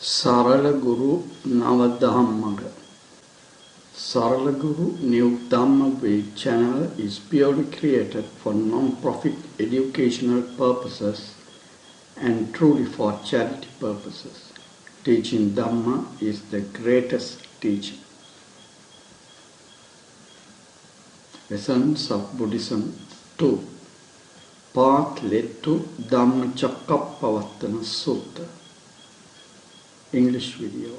Dharmaguru Nava Dhammachakka. Dharmaguru New Dhamma Way channel is purely created for non-profit educational purposes and truly for charity purposes. Teaching Dhamma is the greatest teaching. Essence of Buddhism 2. Path led to Dhammachakka sutta. English video.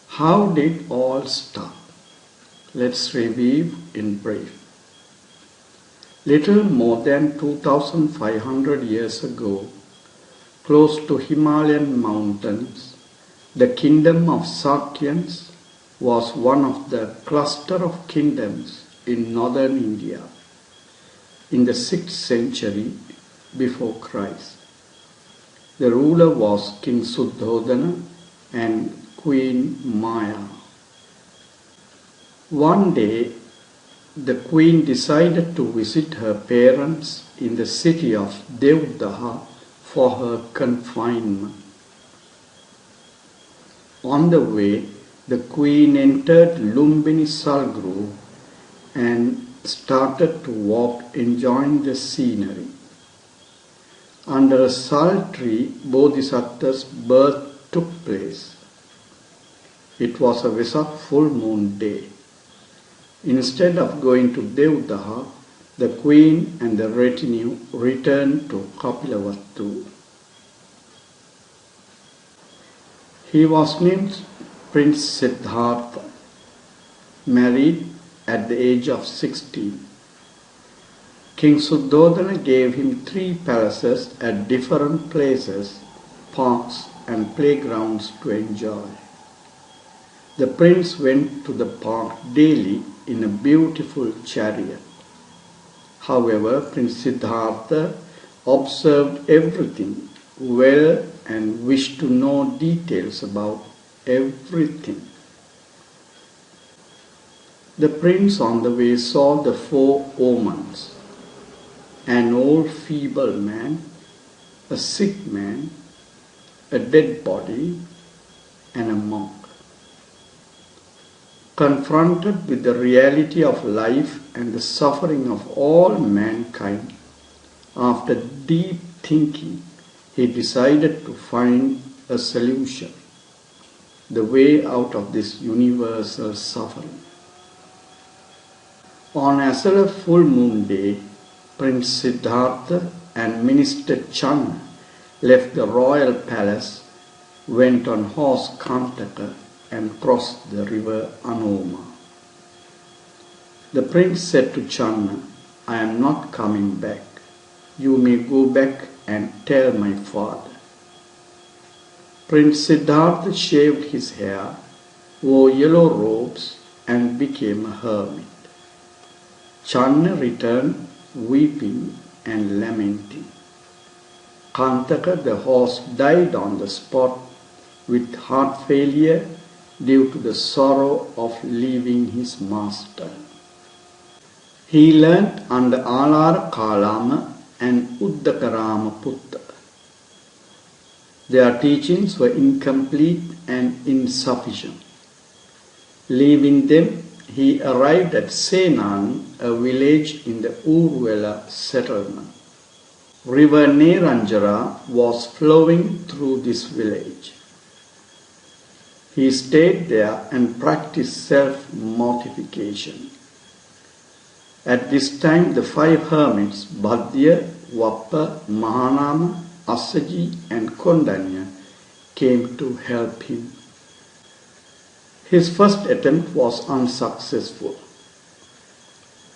How did all start? Let's review in brief. Little more than 2500 years ago, close to Himalayan mountains, the kingdom of Sakyans was one of the cluster of kingdoms in northern India in the 6th century before Christ. The ruler was King Suddhodana and Queen Maya. One day, the queen decided to visit her parents in the city of Devdaha for her confinement. On the way, the queen entered Lumbini Salgrove and started to walk enjoying the scenery. Under a sal tree, Bodhisattva's birth took place. It was a Vesak full moon day. Instead of going to Devdaha, the queen and the retinue returned to Kapilavattu. He was named Prince Siddhartha, married at the age of 16. King Suddhodana gave him 3 palaces at different places, parks and playgrounds to enjoy. The prince went to the park daily in a beautiful chariot. However, Prince Siddhartha observed everything well and wished to know details about everything. The prince on the way saw the 4 omens: an old feeble man, a sick man, a dead body, and a monk. Confronted with the reality of life and the suffering of all mankind, after deep thinking, he decided to find a solution, the way out of this universal suffering. On Asala full moon day, Prince Siddhartha and Minister Channa left the royal palace, went on horse Kantaka and crossed the river Anoma. The prince said to Channa, "I am not coming back. You may go back and tell my father." Prince Siddhartha shaved his hair, wore yellow robes and became a hermit. Channa returned weeping and lamenting. Kantaka, the horse, died on the spot with heart failure due to the sorrow of leaving his master. He learnt under Alara Kalama and Uddakarama Putta. Their teachings were incomplete and insufficient. Leaving them, he arrived at Senan, a village in the Urvela settlement. River Neranjara was flowing through this village. He stayed there and practiced self-mortification. At this time, the 5 hermits, Bhadya, Vappa, Mahanama, Assaji and Kondanya, came to help him. His first attempt was unsuccessful.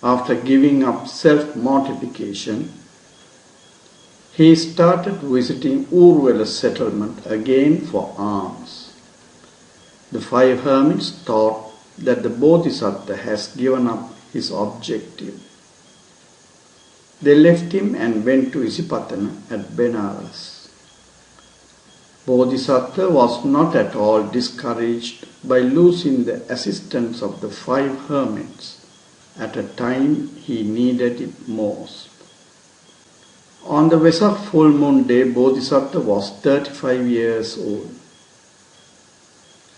After giving up self-mortification, he started visiting Urvela settlement again for alms. The 5 hermits thought that the Bodhisattva has given up his objective. They left him and went to Isipatana at Benares. Bodhisattva was not at all discouraged by losing the assistance of the 5 hermits at a time he needed it most. On the Vesak full moon day, Bodhisattva was 35 years old.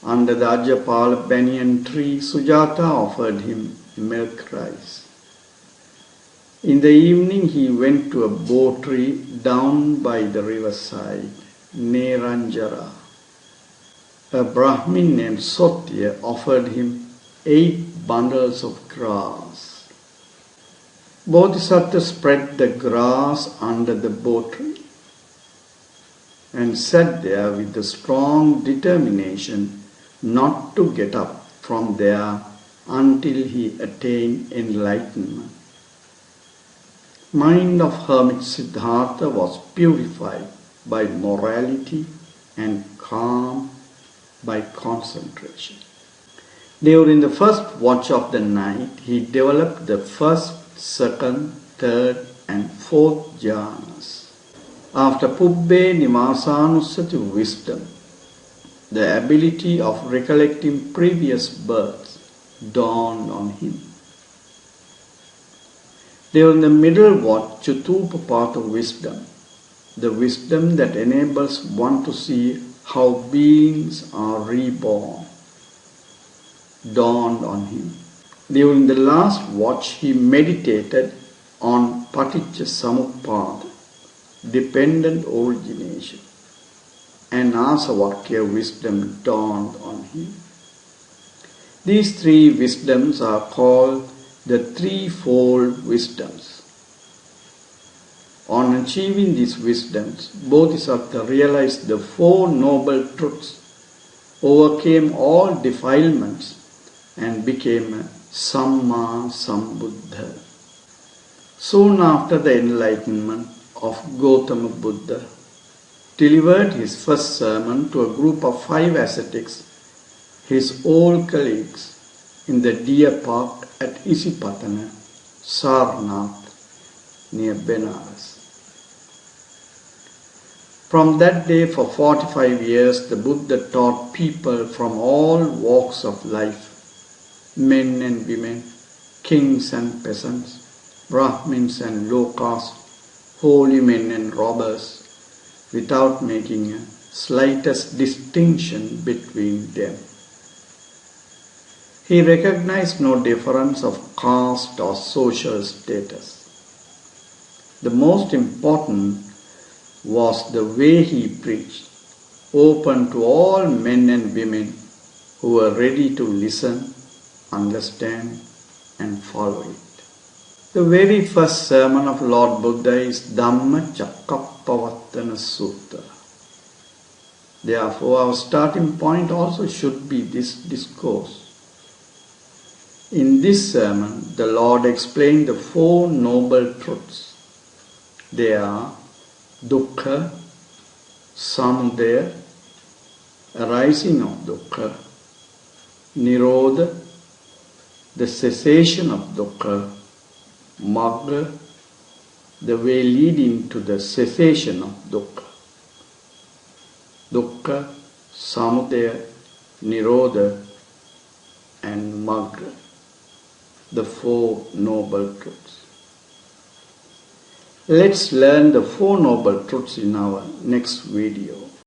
Under the Ajapala banyan tree, Sujata offered him milk rice. In the evening he went to a bo tree down by the riverside, Neranjara. A Brahmin named Sotya offered him 8 bundles of grass. Bodhisattva spread the grass under the bo tree and sat there with a strong determination not to get up from there until he attained enlightenment. Mind of hermit Siddhartha was purified by morality and calm by concentration. During the first watch of the night, he developed the first, second, third and fourth jhanas. After Pubbe Nivasanusati wisdom, the ability of recollecting previous births dawned on him. During the middle watch, Chatupa part of wisdom, the wisdom that enables one to see how beings are reborn, dawned on him. During the last watch, he meditated on Paticca Samuppada, dependent origination, and Asavakya wisdom dawned on him. These 3 wisdoms are called the threefold wisdoms. On achieving these wisdoms, Bodhisattva realized the 4 noble truths, overcame all defilements, and became a Samma Sambuddha. Soon after the enlightenment of Gautama Buddha, delivered his first sermon to a group of 5 ascetics, his old colleagues, in the deer park at Isipatana, Sarnath, near Benares. From that day for 45 years, the Buddha taught people from all walks of life, men and women, kings and peasants, Brahmins and low caste, holy men and robbers, without making a slightest distinction between them. He recognized no difference of caste or social status. The most important was the way he preached, open to all men and women who were ready to listen, understand and follow it. The very first sermon of Lord Buddha is Dhammachakka Sutta. Therefore, our starting point also should be this discourse. In this sermon, the Lord explained the 4 noble truths. They are dukkha, samudaya, arising of dukkha, nirodha, the cessation of dukkha, magga, the way leading to the cessation of dukkha. Dukkha, samudaya, nirodha and magga, the 4 noble truths. Let's learn the 4 noble truths in our next video.